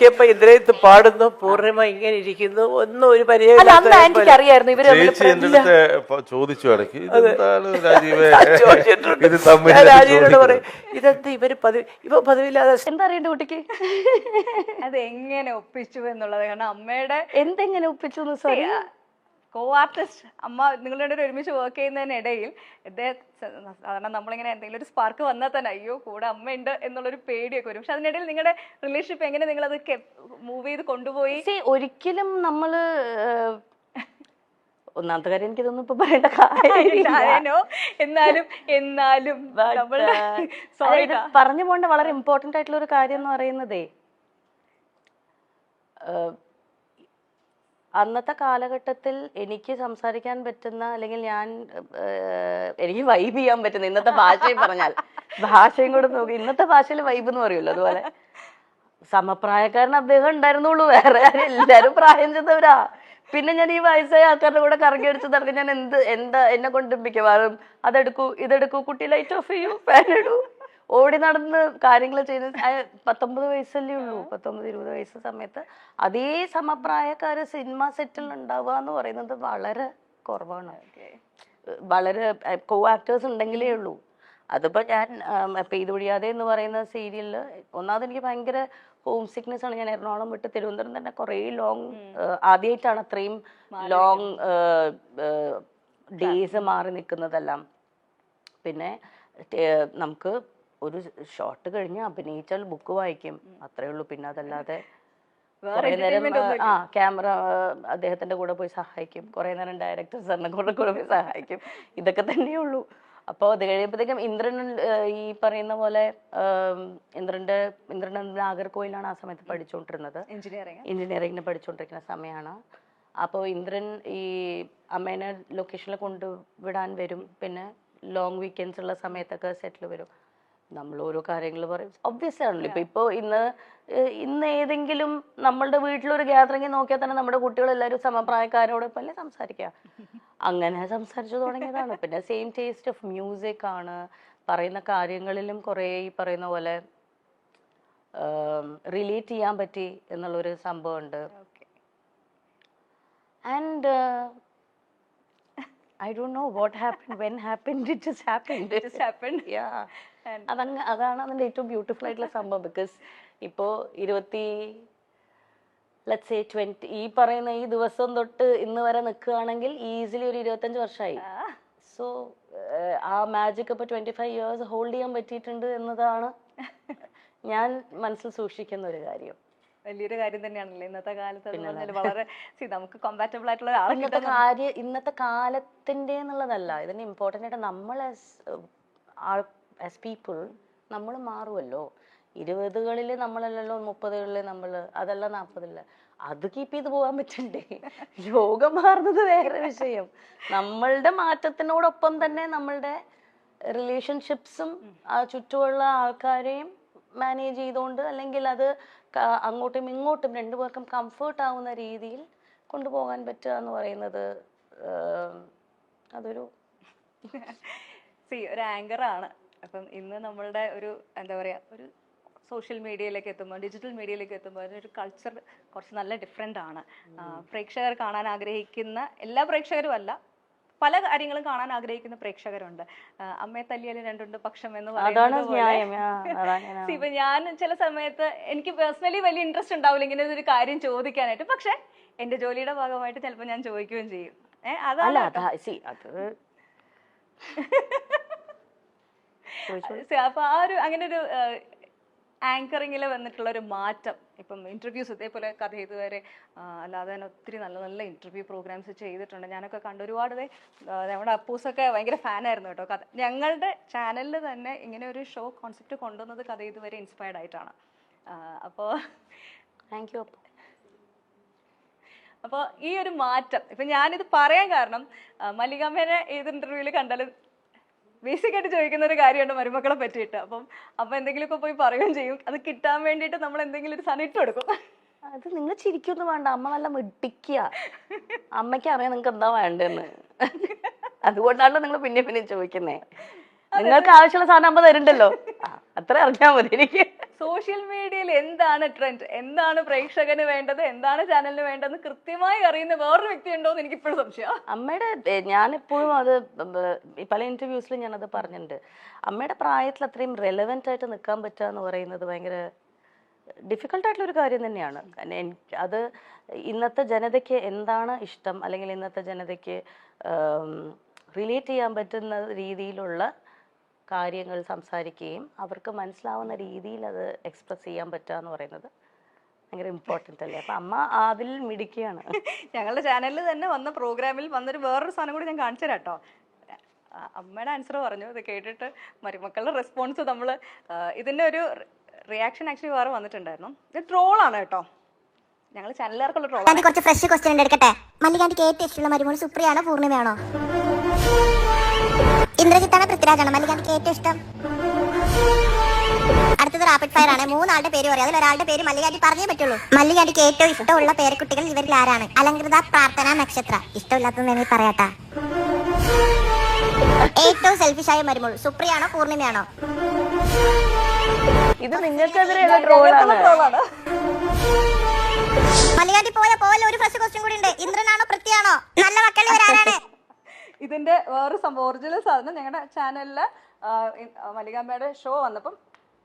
ഇപ്പൊ ഇതിനകത്ത് പാടുന്നു പൂർണ്ണിമ ഇങ്ങനെ ഇരിക്കുന്നു ഒന്നും ഒരു അറിയായിരുന്നു ഇവര് ചേച്ചി എന്റെ അടുത്ത് ചോദിച്ചു ഇടയ്ക്ക് ഇതെന്താണ് രാജീവേ ഇത് രാജീവിനോട് പറയും ഇതെന്ത് ഇവ പതിവില്ലാതെ എന്താ അറിയണ്ട കുട്ടിക്ക് അത് എങ്ങനെ ഒപ്പിച്ചു എന്നുള്ളത്. കാരണം അമ്മയുടെ എന്തെങ്ങനെ ഒപ്പിച്ചു സോറി കോ ആർട്ടിസ്റ്റ് അമ്മ നിങ്ങളുടെ ഒരുമിച്ച് വർക്ക് ചെയ്യുന്നതിനിടയിൽ സാധാരണ നമ്മളിങ്ങനെ എന്തെങ്കിലും ഒരു സ്പാർക്ക് വന്നാൽ തന്നെ അയ്യോ കൂടെ അമ്മയുണ്ട് എന്നുള്ളൊരു പേടിയൊക്കെ വരും. പക്ഷെ അതിനിടയിൽ നിങ്ങളുടെ റിലേഷൻഷിപ്പ് എങ്ങനെ നിങ്ങൾ അത് മൂവ് ചെയ്ത് കൊണ്ടുപോയി? ഒരിക്കലും നമ്മള് ഒന്നാമത്തെ കാര്യം എനിക്കിതൊന്നും ഇപ്പൊ പറയേണ്ട കാര്യമോ എന്നാലും പറഞ്ഞു പോകേണ്ട വളരെ ഇമ്പോർട്ടന്റ് ആയിട്ടുള്ള ഒരു കാര്യം എന്ന് പറയുന്നതേ അന്നത്തെ കാലഘട്ടത്തിൽ എനിക്ക് സംസാരിക്കാൻ പറ്റുന്ന അല്ലെങ്കിൽ എനിക്ക് വൈബ് ചെയ്യാൻ പറ്റുന്ന ഇന്നത്തെ ഭാഷയും പറഞ്ഞാൽ ഭാഷയും കൂടെ നോക്കി ഇന്നത്തെ ഭാഷയിൽ വൈബ് എന്ന് പറയുമല്ലോ അതുപോലെ സമപ്രായക്കാരൻ അദ്ദേഹം ഉണ്ടായിരുന്നുള്ളൂ. വേറെ എല്ലാരും പ്രായം ചെന്നവരാ. പിന്നെ ഞാൻ ഈ വയസ്സായ ആൾക്കാരുടെ കൂടെ കറങ്ങി അടിച്ച് നടക്കും. ഞാൻ എന്നെ കൊണ്ട് മിക്കവാറും അതെടുക്കൂ ഇതെടുക്കൂ കുട്ടി ലൈറ്റ് ഓഫ് ചെയ്യൂ ഫാൻ ഇടൂ ഓടി നടന്ന് കാര്യങ്ങൾ ചെയ്ത് 19 വയസ്സല്ലേ ഉള്ളൂ. 19-20 വയസ്സ് സമയത്ത് അതേ സമപ്രായക്കാര് സിനിമ സെറ്റിൽ ഉണ്ടാവുക എന്ന് പറയുന്നത് വളരെ കുറവാണ്. വളരെ കോ ആക്ടേഴ്സ് ഉണ്ടെങ്കിലേ ഉള്ളൂ. അതിപ്പോ ഞാൻ പെയ്തു പൊഴിയാതെ എന്ന് പറയുന്ന സീരിയലില് ഒന്നാമത് എനിക്ക് ഭയങ്കര ഹോം സിക്നെസ് ആണ്. ഞാൻ എറണാകുളം വിട്ട് തിരുവനന്തപുരം തന്നെ കുറേ ലോങ് ആദ്യമായിട്ടാണ് അത്രയും ലോങ് ഡേയ്സ് മാറി നിൽക്കുന്നതെല്ലാം. പിന്നെ നമുക്ക് ഒരു ഷോട്ട് കഴിഞ്ഞ് അഭിനയിച്ചാൽ ബുക്ക് വായിക്കും അത്രേ ഉള്ളൂ. പിന്നെ അതല്ലാതെ കുറെ നേരം ക്യാമറ അദ്ദേഹത്തിന്റെ കൂടെ പോയി സഹായിക്കും, കുറെ നേരം ഡയറക്ടർ സാറിനെ കൂടെ പോയി സഹായിക്കും. ഇതൊക്കെ തന്നെയുള്ളൂ. അപ്പോൾ അത് കഴിയുമ്പോഴത്തേക്കും ഇന്ദ്രൻ ഈ പറയുന്ന പോലെ ഇന്ദ്രൻ നാഗർകോയിലാണ് ആ സമയത്ത് പഠിച്ചുകൊണ്ടിരുന്നത്. എഞ്ചിനീയറിംഗിന് പഠിച്ചുകൊണ്ടിരിക്കുന്ന സമയമാണ്. അപ്പോൾ ഇന്ദ്രൻ ഈ അമ്മേനെ ലൊക്കേഷനിൽ കൊണ്ടുവിടാൻ വരും. പിന്നെ ലോങ് വീക്കെൻഡ്സ് ഉള്ള സമയത്തൊക്കെ സെറ്റിൽ വരും. നമ്മൾ ഓരോ കാര്യങ്ങൾ പറയും. ഒബ്വിയസ് ആണല്ലോ. ഇപ്പൊ ഇന്ന് ഏതെങ്കിലും നമ്മളുടെ വീട്ടിലൊരു ഗ്യാതറിംഗ് നോക്കിയാൽ തന്നെ നമ്മുടെ കുട്ടികളെല്ലാവരും സമപ്രായക്കാരോടൊപ്പം അല്ലേ സംസാരിക്കുക. അങ്ങനെ സംസാരിച്ചു തുടങ്ങിയതാണ്. പിന്നെ സെയിം ടേസ്റ്റ് ഓഫ് മ്യൂസിക് ആണ്. പറയുന്ന കാര്യങ്ങളിലും കുറേ ഈ പറയുന്ന പോലെ റിലേറ്റ് ചെയ്യാൻ പറ്റി എന്നുള്ളൊരു സംഭവമുണ്ട്. And I don't know what happened, when happened, it just happened. Yeah. അതാണ് അതിൻ്റെ ഏറ്റവും ബ്യൂട്ടിഫുൾ ആയിട്ടുള്ള സംഭവം. ബിക്കോസ് ഇപ്പോൾ 20 ഈ പറയുന്ന ഈ ദിവസം തൊട്ട് ഇന്ന് വരെ നിൽക്കുകയാണെങ്കിൽ ഈസിലി ഒരു 25 വർഷമായി. സോ ആ മാജിക് ഇപ്പോൾ 25 ഇയേഴ്സ് ഹോൾഡ് ചെയ്യാൻ പറ്റിയിട്ടുണ്ട് എന്നതാണ് ഞാൻ മനസ്സിൽ സൂക്ഷിക്കുന്ന ഒരു കാര്യം. വലിയൊരു കാര്യം തന്നെയാണല്ലോ ഇന്നത്തെ കാലത്ത്. വളരെ നമുക്ക് കോമ്പാറ്റബിൾ ആയിട്ടുള്ള ഇന്നത്തെ കാലത്തിന്റെ എന്നുള്ളതല്ല, ഇതിന് ഇമ്പോർട്ടൻ്റ് ആയിട്ട് നമ്മൾ ആസ് പീപ്പിൾ നമ്മൾ മാറുമല്ലോ. 20കളിൽ നമ്മളല്ലല്ലോ 30കളിൽ നമ്മൾ, അതല്ല 40കളിൽ. അത് കീപ്പ് ചെയ്ത് പോകാൻ പറ്റണ്ടേ? ലോകം മാറുന്നത് വേറെ വിഷയം. നമ്മളുടെ മാറ്റത്തിനോടൊപ്പം തന്നെ നമ്മളുടെ റിലേഷൻഷിപ്സും ചുറ്റുമുള്ള ആൾക്കാരെയും മാനേജ് ചെയ്തുകൊണ്ട് അല്ലെങ്കിൽ അത് അങ്ങോട്ടും ഇങ്ങോട്ടും രണ്ടുപേർക്കും കംഫേർട്ട് ആവുന്ന രീതിയിൽ കൊണ്ടുപോകാൻ പറ്റുക എന്ന് പറയുന്നത് അതൊരു ഒരു ആങ്കറാണ്. അപ്പം ഇന്ന് നമ്മളുടെ ഒരു എന്താ പറയുക ഒരു സോഷ്യൽ മീഡിയയിലേക്ക് എത്തുമ്പോൾ ഡിജിറ്റൽ മീഡിയയിലേക്ക് എത്തുമ്പോൾ അതിനൊരു കൾച്ചർ കുറച്ച് നല്ല ഡിഫറെൻ്റ് ആണ്. പ്രേക്ഷകർ കാണാൻ ആഗ്രഹിക്കുന്ന എല്ലാ പ്രേക്ഷകരും അല്ല, പല കാര്യങ്ങളും കാണാൻ ആഗ്രഹിക്കുന്ന പ്രേക്ഷകരുണ്ട്. അമ്മയെ തല്ലിയാലും രണ്ടുണ്ട് പക്ഷം എന്ന് പറയുന്നത്. ഇപ്പൊ ഞാൻ ചില സമയത്ത് എനിക്ക് പേഴ്സണലി വലിയ ഇൻട്രസ്റ്റ് ഉണ്ടാവില്ല ഇങ്ങനെ ഒരു കാര്യം ചോദിക്കാനായിട്ട്. പക്ഷെ എന്റെ ജോലിയുടെ ഭാഗമായിട്ട് ചിലപ്പോൾ ഞാൻ ചോദിക്കുകയും ചെയ്യും. അപ്പൊ ആ ഒരു അങ്ങനെ ഒരു ആങ്കറിങ്ങിൽ വന്നിട്ടുള്ള ഒരു മാറ്റം. ഇപ്പം ഇന്റർവ്യൂസ് ഇതേപോലെ കഥ ഇതുവരെ അല്ലാതെ തന്നെ ഒത്തിരി നല്ല നല്ല ഇന്റർവ്യൂ പ്രോഗ്രാംസ് ചെയ്തിട്ടുണ്ട്. ഞാനൊക്കെ കണ്ട് ഒരുപാട് നമ്മുടെ അപ്പൂസൊക്കെ ഭയങ്കര ഫാനായിരുന്നു കേട്ടോ. കഥ ഞങ്ങളുടെ ചാനലിൽ തന്നെ ഇങ്ങനെ ഒരു ഷോ കോൺസെപ്റ്റ് കൊണ്ടുവന്നത് കഥ ഇതുവരെ ഇൻസ്പയർഡ് ആയിട്ടാണ്. അപ്പോൾ താങ്ക് യു. അപ്പോൾ ഈ ഒരു മാറ്റം ഇപ്പം ഞാനിത് പറയാൻ കാരണം മല്ലികാമ്മേനെ ഏത് ഇന്റർവ്യൂവിൽ കണ്ടാലും ബേസിക് ആയിട്ട് ചോദിക്കുന്ന ഒരു കാര്യമുണ്ട് മരുമക്കളെ പറ്റിയിട്ട്. അപ്പം അമ്മ എന്തെങ്കിലുമൊക്കെ പോയി പറയുകയും ചെയ്യും. അത് കിട്ടാൻ വേണ്ടിയിട്ട് നമ്മൾ എന്തെങ്കിലും ഒരു സാധനം ഇട്ട് കൊടുക്കും. അത് നിങ്ങൾ ചിരിക്കൊന്നും വേണ്ട, അമ്മ നല്ല മിടിക്കുക. അമ്മയ്ക്ക് അറിയാം നിങ്ങൾക്ക് എന്താ വേണ്ടെന്ന്. അതുകൊണ്ടാണല്ലോ നിങ്ങൾ പിന്നെ ചോദിക്കുന്നേ. നിങ്ങൾക്ക് ആവശ്യമുള്ള സാധനം അമ്മ തരുന്നുണ്ടല്ലോ, അത്ര അറിഞ്ഞാൽ മതി എനിക്ക്. സോഷ്യൽ മീഡിയയിൽ എന്താണ് ട്രെൻഡ്, എന്താണ് പ്രേക്ഷകന് വേണ്ടത്, എന്താണ് ചാനലിന് വേണ്ടതെന്ന് കൃത്യമായി അറിയുന്ന വേറൊരു വ്യക്തി ഉണ്ടോ എന്ന് എനിക്ക് ഇപ്പോഴും സംശയം. അമ്മയുടെ ഞാനെപ്പോഴും അത് പല ഇന്റർവ്യൂസിലും ഞാനത് പറഞ്ഞിട്ടുണ്ട്. അമ്മയുടെ പ്രായത്തിൽ അത്രയും റെലവെന്റ് ആയിട്ട് നിൽക്കാൻ പറ്റുക എന്ന് പറയുന്നത് ഭയങ്കര ഡിഫിക്കൽട്ടായിട്ടുള്ള ഒരു കാര്യം തന്നെയാണ്. അത് ഇന്നത്തെ ജനതയ്ക്ക് എന്താണ് ഇഷ്ടം, അല്ലെങ്കിൽ ഇന്നത്തെ ജനതയ്ക്ക് റിലേറ്റ് ചെയ്യാൻ പറ്റുന്ന രീതിയിലുള്ള കാര്യങ്ങൾ സംസാരിക്കുകയും അവർക്ക് മനസ്സിലാവുന്ന രീതിയിൽ അത് എക്സ്പ്രസ് ചെയ്യാൻ പറ്റുക എന്ന് പറയുന്നത് ഭയങ്കര ഇമ്പോർട്ടൻ്റ് അല്ലേ. അപ്പം അമ്മ അതിൽ മിടിക്കുകയാണ്. ഞങ്ങളുടെ ചാനലിൽ തന്നെ വന്ന പ്രോഗ്രാമിൽ വന്നൊരു വേറൊരു സാധനം കൂടി ഞാൻ കാണിച്ചു തരാം കേട്ടോ. അമ്മയുടെ ആൻസർ പറഞ്ഞു, ഇത് കേട്ടിട്ട് മരുമക്കളുടെ റെസ്പോൺസ് നമ്മൾ ഇതിൻ്റെ ഒരു റിയാക്ഷൻ ആക്ച്വലി വേറെ വന്നിട്ടുണ്ടായിരുന്നു. ഇത് ട്രോളാണ് കേട്ടോ, ഞങ്ങൾ ചാനലുകാർക്കുള്ള ട്രോളാണ്. കുറച്ച് ഫ്രഷ് ക്വസ്റ്റ്യൻ എടുക്കട്ടെ. മല്ലികാന്റിക്ക് ഏറ്റവും ഇഷ്ടമുള്ള മരുമോൾ സുപ്രിയാണോ പൂർണിമയാണോ? ഇന്ദ്രജിത്താണോ പൃഥ്വിരാജാണോ മല്ലികാന്റിക്ക് ഏറ്റവും ഇഷ്ടം? അടുത്തത് റാപ്പിഡ് ഫയർ ആണ്. 3 ആളുടെ പേര് പറയാം, അതിൽ ഒരാളുടെ പേര് മല്ലികാന്റി പറഞ്ഞേ പറ്റുള്ളൂ. മല്ലികാന്റിക്ക് ഏറ്റവും ഇഷ്ടമുള്ള പേരക്കുട്ടികൾ ഇവരിൽ ആരാണ്? അലങ്കൃത, പ്രാർത്ഥന, നക്ഷത്ര. ഇഷ്ടമില്ലാത്തത് പറയാട്ടാ. ഏറ്റവും സെൽഫിഷായ മരുമോൾ സുപ്രിയാണോ പൂർണിമയാണോ? ഇത് നിങ്ങൾക്കെതിരെയുള്ള ട്രോളാണ്. മല്ലികാന്റി പോയല്ലോ, ഒരു ഫ്രഷ് ക്വസ്റ്റ്യൻ കൂടി ഉണ്ട്. ഇന്ദ്രനാണോ പൃഥ്വിയാണോ? നല്ല മക്കൾ ഇവരാരാണ്? ഇതിന്റെ വേറെ സംഭവം ഒറിജിനൽ സാധനം ഞങ്ങളുടെ ചാനലില് മല്ലികാമ്മയുടെ ഷോ വന്നപ്പം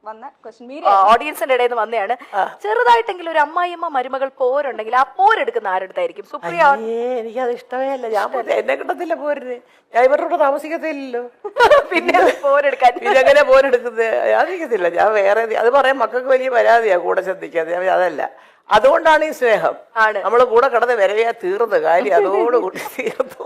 വന്ന ക്വസ്റ്റ്യൻ ഓഡിയൻസിന്റെ ഇടയിൽ നിന്ന് വന്നതാണ്. ചെറുതായിട്ടെങ്കിലും ഒരു അമ്മായിയമ്മ മരുമകൾ പോരുണ്ടെങ്കിൽ ആ പോരെടുക്കുന്ന ആരെടുത്തായിരിക്കും? സുപ്രിയ. എനിക്കത് ഇഷ്ടമേ അല്ല. ഞാൻ എന്നെ കിട്ടത്തില്ല പോരിന്. ഞാൻ ഇവരുടെ കൂടെ താമസിക്കത്തില്ലല്ലോ. പിന്നെ പോരെടുക്കാൻ ഇതെങ്ങനെ പോരെടുക്കുന്നത്? ഞാൻ നിൽക്കത്തില്ല. ഞാൻ വേറെ അത് പറയാൻ മക്കൾക്ക് വലിയ പരാതിയാ കൂടെ ശ്രദ്ധിക്കാതെ. അതല്ല, അതുകൊണ്ടാണ് ഈ സ്നേഹം. നമ്മള് കൂടെ കിടന്ന് വരവയാ തീർന്ന കാര്യം അതോടുകൂടി തീർന്നു.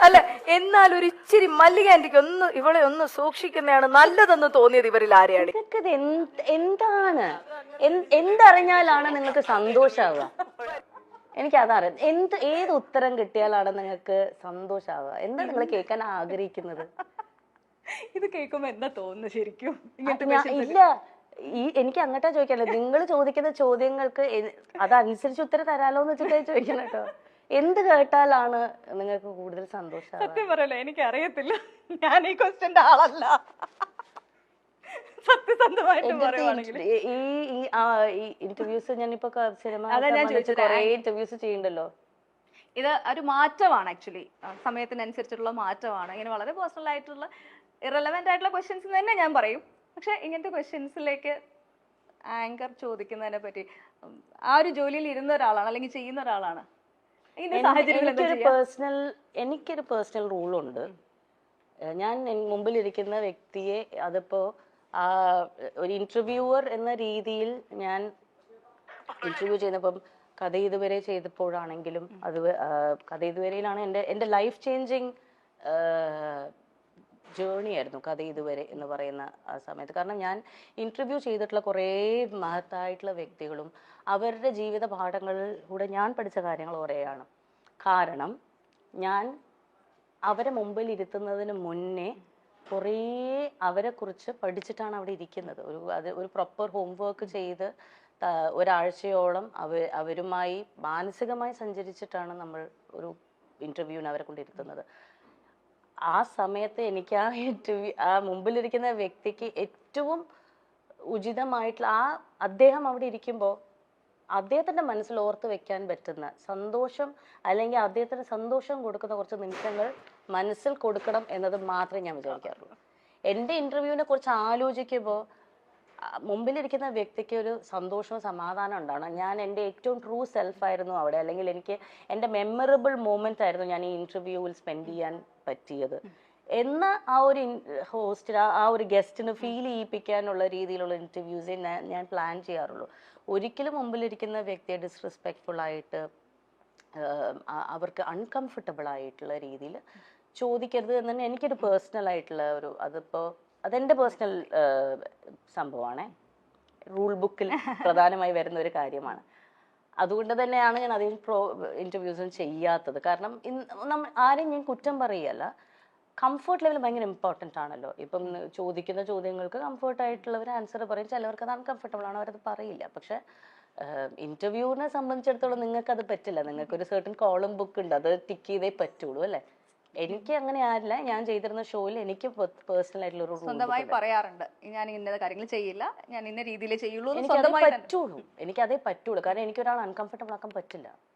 അല്ല, എന്നാൽ ഒരു ഇച്ചിരി മല്ലികാന്റിക്ക് ഒന്ന് ഇവളെ ഒന്ന് സൂക്ഷിക്കുന്നതാണ് നല്ലതെന്ന് തോന്നിയത് ഇവരിൽ ആരെയാണ്? നിങ്ങൾക്കിത് എന്താണ് എന്തറിഞ്ഞാലാണ് നിങ്ങൾക്ക് സന്തോഷാവുക? എനിക്കതറിയാം. ഏത് ഉത്തരം കിട്ടിയാലാണ് നിങ്ങൾക്ക് സന്തോഷാവുക? എന്താ നിങ്ങൾ കേൾക്കാൻ ആഗ്രഹിക്കുന്നത്? ഇത് കേൾക്കുമ്പോ എന്താ തോന്നുന്നു ശരിക്കും? ഇല്ല, എനിക്ക് അങ്ങോട്ടാ ചോദിക്കാനല്ലോ. നിങ്ങൾ ചോദിക്കുന്ന ചോദ്യങ്ങൾക്ക് അതനുസരിച്ച് ഉത്തരം തരാലോ എന്ന് വെച്ചിട്ടായി ചോദിക്കണം കേട്ടോ. എന്ത് കേട്ടാലാണ് നിങ്ങൾക്ക് കൂടുതൽ സന്തോഷം? സത്യം പറയല്ലോ, എനിക്ക് അറിയത്തില്ല. ഞാൻ ഈ ക്വസ്റ്റ്യന്റെ ആളല്ല, സത്യസന്ധമായിട്ട് പറയുവാണെങ്കിൽ. ഈ ഇന്റർവ്യൂസ് ഞാനിപ്പോ സിനിമ കുറെ ഇന്റർവ്യൂസ് ചെയ്യണ്ടല്ലോ. ഇത് ഒരു മാറ്റമാണ് ആക്ച്വലി, സമയത്തിനനുസരിച്ചുള്ള മാറ്റമാണ്. ഇങ്ങനെ വളരെ പേഴ്സണൽ ആയിട്ടുള്ള ഇറലവെന്റ് ആയിട്ടുള്ള ക്വസ്റ്റ്യൻസ് തന്നെ ഞാൻ പറയും. പക്ഷെ ഇങ്ങനത്തെ ക്വസ്റ്റ്യൻസിലേക്ക് ആങ്കർ ചോദിക്കുന്നതിനെ പറ്റി ആ ഒരു ജോലിയിൽ ഇരുന്ന ഒരാളാണ് അല്ലെങ്കിൽ ചെയ്യുന്ന ഒരാളാണ്. എനിക്കൊരു പേഴ്സണൽ റൂളുണ്ട്. ഞാൻ മുമ്പിലിരിക്കുന്ന വ്യക്തിയെ അതിപ്പോ ഒരു ഇന്റർവ്യൂവർ എന്ന രീതിയിൽ ഞാൻ ഇന്റർവ്യൂ ചെയ്യുന്നപ്പം കഥ ഇതുവരെ ചെയ്തപ്പോഴാണെങ്കിലും അത് കഥ ഇതുവരെയിലാണ് എൻ്റെ ലൈഫ് ചേഞ്ചിങ് ജേർണി ആയിരുന്നു കഥ ഇതുവരെ എന്ന് പറയുന്ന ആ സമയത്ത്. കാരണം ഞാൻ ഇന്റർവ്യൂ ചെയ്തിട്ടുള്ള കുറേ മഹത്തായിട്ടുള്ള വ്യക്തികളും അവരുടെ ജീവിത പാഠങ്ങളിലൂടെ ഞാൻ പഠിച്ച കാര്യങ്ങൾ കുറേയാണ്. കാരണം ഞാൻ അവരെ മുമ്പിൽ ഇരുത്തുന്നതിന് മുന്നേ കുറേ അവരെക്കുറിച്ച് പഠിച്ചിട്ടാണ് അവിടെ ഇരിക്കുന്നത്. ഒരു പ്രോപ്പർ ഹോംവർക്ക് ചെയ്ത് ഒരാഴ്ചയോളം അവരുമായി മാനസികമായി സഞ്ചരിച്ചിട്ടാണ് നമ്മൾ ഒരു ഇന്റർവ്യൂവിന് അവരെ കൊണ്ടിരുത്തുന്നത്. ആ സമയത്ത് എനിക്ക് ആ മുമ്പിലിരിക്കുന്ന വ്യക്തിക്ക് ഏറ്റവും ഉചിതമായിട്ടുള്ള അദ്ദേഹം അവിടെ ഇരിക്കുമ്പോൾ അദ്ദേഹത്തിന്റെ മനസ്സിൽ ഓർത്ത് വെക്കാൻ പറ്റുന്ന സന്തോഷം, അല്ലെങ്കിൽ അദ്ദേഹത്തിന് സന്തോഷം കൊടുക്കുന്ന കുറച്ച് നിമിഷങ്ങൾ മനസ്സിൽ കൊടുക്കണം എന്നത് മാത്രമേ ഞാൻ വിചാരിക്കാറുള്ളൂ. എൻ്റെ ഇന്റർവ്യൂവിനെ കുറിച്ച് ആലോചിക്കുമ്പോൾ മുമ്പിലിരിക്കുന്ന വ്യക്തിക്ക് ഒരു സന്തോഷവും സമാധാനം ഉണ്ടാവണം. ഞാൻ എൻ്റെ ഏറ്റവും ട്രൂ സെൽഫായിരുന്നു അവിടെ, അല്ലെങ്കിൽ എനിക്ക് എൻ്റെ മെമ്മറബിൾ മൊമെന്റ് ആയിരുന്നു ഞാൻ ഈ ഇന്റർവ്യൂവിൽ സ്പെൻഡ് ചെയ്യാൻ പറ്റിയത് എന്ന് ആ ഒരു ഹോസ്റ്റിന് ആ ഒരു ഗസ്റ്റിന് ഫീൽ ചെയ്യിപ്പിക്കാനുള്ള രീതിയിലുള്ള ഇന്റർവ്യൂസേ ഞാൻ പ്ലാൻ ചെയ്യാറുള്ളൂ. ഒരിക്കലും മുമ്പിലിരിക്കുന്ന വ്യക്തിയെ ഡിസ്റെസ്പെക്ട്ഫുൾ ആയിട്ട് അവർക്ക് അൺകംഫർട്ടബിൾ ആയിട്ടുള്ള രീതിയിൽ ചോദിക്കരുത് എന്ന് തന്നെ എനിക്കൊരു പേഴ്സണൽ ആയിട്ടുള്ള അതെൻ്റെ പേഴ്സണൽ സംഭവമാണ്. റൂൾ ബുക്കിൽ പ്രധാനമായി വരുന്ന ഒരു കാര്യമാണ്. അതുകൊണ്ട് തന്നെയാണ് ഞാൻ അധികം ഇന്റർവ്യൂസും ചെയ്യാത്തത്. കാരണം ആരെയും ഞാൻ കുറ്റം പറയുകയല്ല, കംഫർട്ട് ലെവൽ ഭയങ്കര ഇമ്പോർട്ടൻ്റ് ആണല്ലോ. ഇപ്പം ചോദിക്കുന്ന ചോദ്യങ്ങൾക്ക് കംഫർട്ടായിട്ടുള്ളവർ ആൻസർ പറയും, ചിലവർക്ക് അത് അൺകംഫർട്ടബിൾ ആണ്, അവരത് പറയില്ല. പക്ഷെ ഇന്റർവ്യൂവിനെ സംബന്ധിച്ചിടത്തോളം നിങ്ങൾക്ക് അത് പറ്റില്ല. നിങ്ങൾക്ക് ഒരു സർട്ടൻ കോളം ബുക്ക് ഉണ്ട്, അത് ടിക്ക് ചെയ്തേ പറ്റുള്ളൂ അല്ലേ. എനിക്ക് അങ്ങനെ ആരില്ല. ഞാൻ ചെയ്തിരുന്ന ഷോയിൽ എനിക്ക് പേഴ്സണൽ ആയിട്ടുള്ള ഒരു സ്വന്തമായി പറയാറുണ്ട് ഞാൻ ഇന്ന കാര്യങ്ങൾ ചെയ്യില്ല, ഞാൻ ഇന്ന രീതിയിലേ ചെയ്യുള്ളൂ എന്ന് എനിക്കതേ സ്വന്തമായി തന്നെ. പറ്റുള്ളൂ. എനിക്കതേ പറ്റുള്ളൂ. കാരണം എനിക്ക് ഒരാൾ അൺകംഫർട്ടബിൾ ആക്കാൻ പറ്റില്ല.